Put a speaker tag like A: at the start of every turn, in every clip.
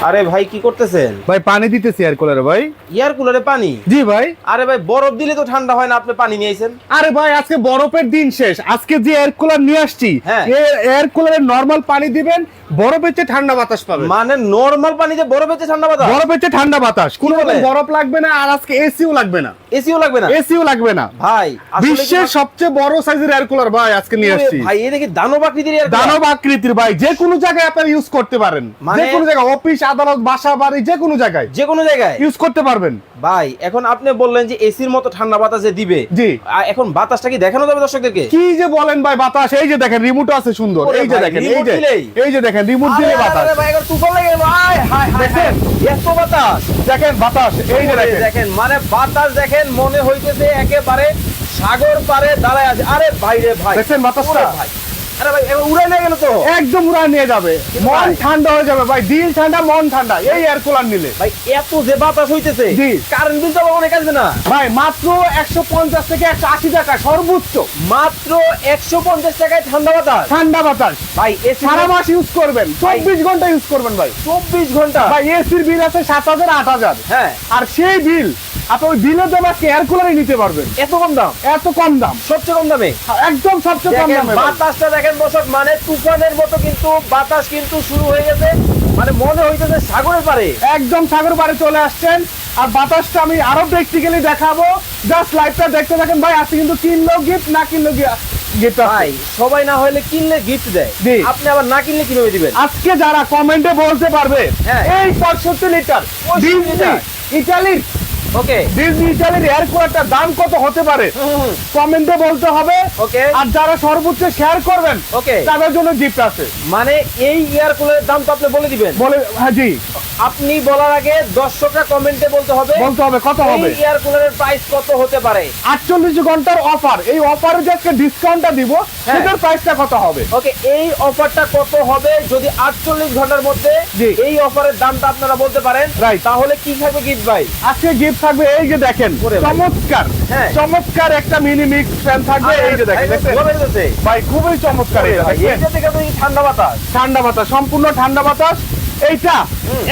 A: আরে ভাই কি করতেছেন?
B: ভাই পানি দিতেছি এয়ার কুলারে ভাই।
A: এয়ার কুলারে পানি?
B: জি ভাই।
A: আরে ভাই বরফ দিলে তো ঠান্ডা হয় না, আপনি পানি নিয়ে আইছেন?
B: আরে ভাই আজকে বরফের দিন শেষ, আজকে যে এয়ার কুলার নিয়ে আসছি
A: হ্যাঁ।
B: এয়ার কুলারে নরমাল পানি দিবেন, বরফের চেয়ে ঠান্ডা বাতাস পাবেন।
A: মানে নরমাল পানিতে বরফের চেয়ে ঠান্ডা বাতাস?
B: বরফের চেয়ে ঠান্ডা বাতাস, কোনো
A: বলেন?
B: বরফ লাগবে না, আর আজকে এসিও লাগবে না।
A: এসিও লাগবে না?
B: এসিও লাগবে না
A: ভাই আসলে
B: বিশ্বের সবচেয়ে বড় সাইজের এয়ার কুলার ভাই আজকে নিয়ে আসছি।
A: ভাই এই দেখি দানব আকৃতির এয়ার কুলার।
B: দানব আকৃতির ভাই, যে কোনো জায়গায় আপনি ইউজ করতে পারেন,
A: মানে-
B: যে কোনো জায়গায়, অফিস, আদালত, বাসা, বাড়ি, যে কোনো জায়গায়
A: যে কোনো জায়গায়
B: ইউজ করতে পারবেন।
A: ভাই এখন আপনি বললেন যে এসির মতো ঠান্ডা বাতাস যে দিবে,
B: জি।
A: এখন বাতাসটা কি দেখানো যাবে দর্শকদেরকে?
B: কি যে বলেন ভাই, বাতাস এই যে দেখেন, রিমোট আছে সুন্দর,
A: ওরে
B: এই যে
A: ভাই,
B: দেখেন, এই
A: রিমোট
B: যে
A: দিলেই?
B: এই যে দেখেন রিমোট দিলে বাতাস।
A: আরে ভাই এখন তুফান লেগে গেল, আয় হায় হায়
B: দেখেন?
A: এত বাতাস।
B: দেখেন বাতাস, এই যে
A: ওরে
B: দেখেন।
A: দেখেন মানে বাতাস দেখেন, মনে হইতেছে একেবারে সাগর পারে দাঁড়ায় আছে। আরে ভাই রে ভাই,
B: দেখছেন বাতাসটা?
A: ওরে ভাই, আরে ভাই এবার উড়ে নিয়ে গেল তো।
B: একদম উড়ায় নিয়ে যাবে,
A: কিন্তু
B: মন
A: ভাই-
B: ঠান্ডা হয়ে যাবে ভাই, দিল ঠান্ডা মন ঠান্ডা এই এয়ার কুলার নিলে।
A: ভাই এত যে বাতাস হইতেছে,
B: জি।
A: কারেন্ট বিল তো আবার অনেক আসবে না?
B: ভাই মাত্র 150 থেকে 180 টাকা সর্বোচ্চ
A: মাত্র 150 টাকায় ঠান্ডা বাতাস।
B: ঠান্ডা বাতাস।
A: ভাই এসি
B: সারা মাস ইউজ করবেন, 24 ঘন্টা ইউজ করবেন ভাই।
A: 24 ঘন্টা।
B: ভাই এসির বিল আছে 7000 8000,
A: হ্যাঁ
B: আর সেই বিল আপনি ওই বিলের দাম আজকে এয়ার কুলারে নিতে পারবেন।
A: এত কম দাম,
B: এত কম দাম,
A: সবচেয়ে কম দামে।
B: একদম সবচেয়ে কম
A: দেখেন
B: দামে ভাই।
A: বাতাসটা দেখেন দর্শক, মানে তুফানের মতো কিন্তু বাতাস কিন্তু শুরু হয়ে গেছে, মানে মনে হইতেছে সাগরের পারে।
B: একদম সাগর পাড়ে চলে আসছেন। আর বাতাসটা আমি আরো প্র্যাকটিক্যালি দেখাবো, জাস্ট লাইভটা দেখতে থাকেন ভাই। আজকে কিন্তু কিনলেও গিফট, না কিনলেও গিফট
A: ভাই সবাই না হলে কিনলে গিফট দেয়,
B: জি।
A: আপনি আবার না কিনলে কিভাবে দিবেন?
B: আজকে যারা কমেন্টে বলতে পারবে
A: হ্যাঁ।
B: এই 65 লিটার
A: 65 লিটার।
B: ইটালির
A: ওকে
B: ডিজনি ইটালির এয়ার কুলারটার দাম কত হতে পারে কমেন্টে বলতে হবে।
A: ওকে
B: আর যারা সর্বোচ্চ শেয়ার করবেন
A: ওকে,
B: তাদের জন্য গিফট আছে।
A: মানে এই এয়ার কুলারের দাম তো আপনি বলে দিবেন।
B: বলে হ্যাঁ জি,
A: আপনি বলার আগে দর্শকরা কমেন্টে বলতে হবে
B: বলতে হবে কত হবে।
A: এই এয়ার কুলারের প্রাইস কত হতে পারে।
B: 48 ঘন্টার অফার, এই অফারে যে আজকে ডিসকাউন্টটা দিব
A: হ্যাঁ।
B: সেটার প্রাইসটা কত হবে।
A: ওকে, এই অফারটা কত হবে যদি 48 ঘন্টার মধ্যে
B: জি।
A: এই অফারের দামটা আপনারা বলতে পারেন,
B: Right.
A: তাহলে কি থাকবে গিফট ভাই?
B: আজকে গিফট থাকবে এই যে দেখেন,
A: ওরে ভাই।
B: চমৎকার
A: হ্যাঁ।
B: চমৎকার একটা মিনি মিক্স ফ্যান থাকবে। এই যে দেখেন, দেখেন ভাই, খুবই চমৎকার এটা দেখেন।
A: এইটা থেকে তো এই ঠান্ডা বাতাস।
B: ঠান্ডা বাতাস, সম্পূর্ণ ঠান্ডা বাতাস। এইটা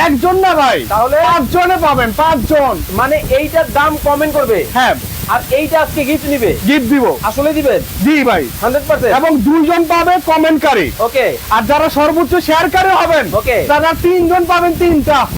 B: একজন না ভাই,
A: তাহলে?
B: 5 জনে পাবেন, 5 জন।
A: মানে এইটার দাম কমেন্ট করবে
B: হ্যাঁ,
A: আর এইটা আজকে গিফট নিবে।
B: গিফট দিব।
A: আসলে দিবেন
B: জি ভাই,
A: 100%?
B: এবং 2 জন পাবে কমেন্টকারী।
A: ওকে
B: আর যারা সর্বোচ্চ শেয়ারকারী হবেন
A: ওকে।
B: তারা 3 জন পাবেন 3টা।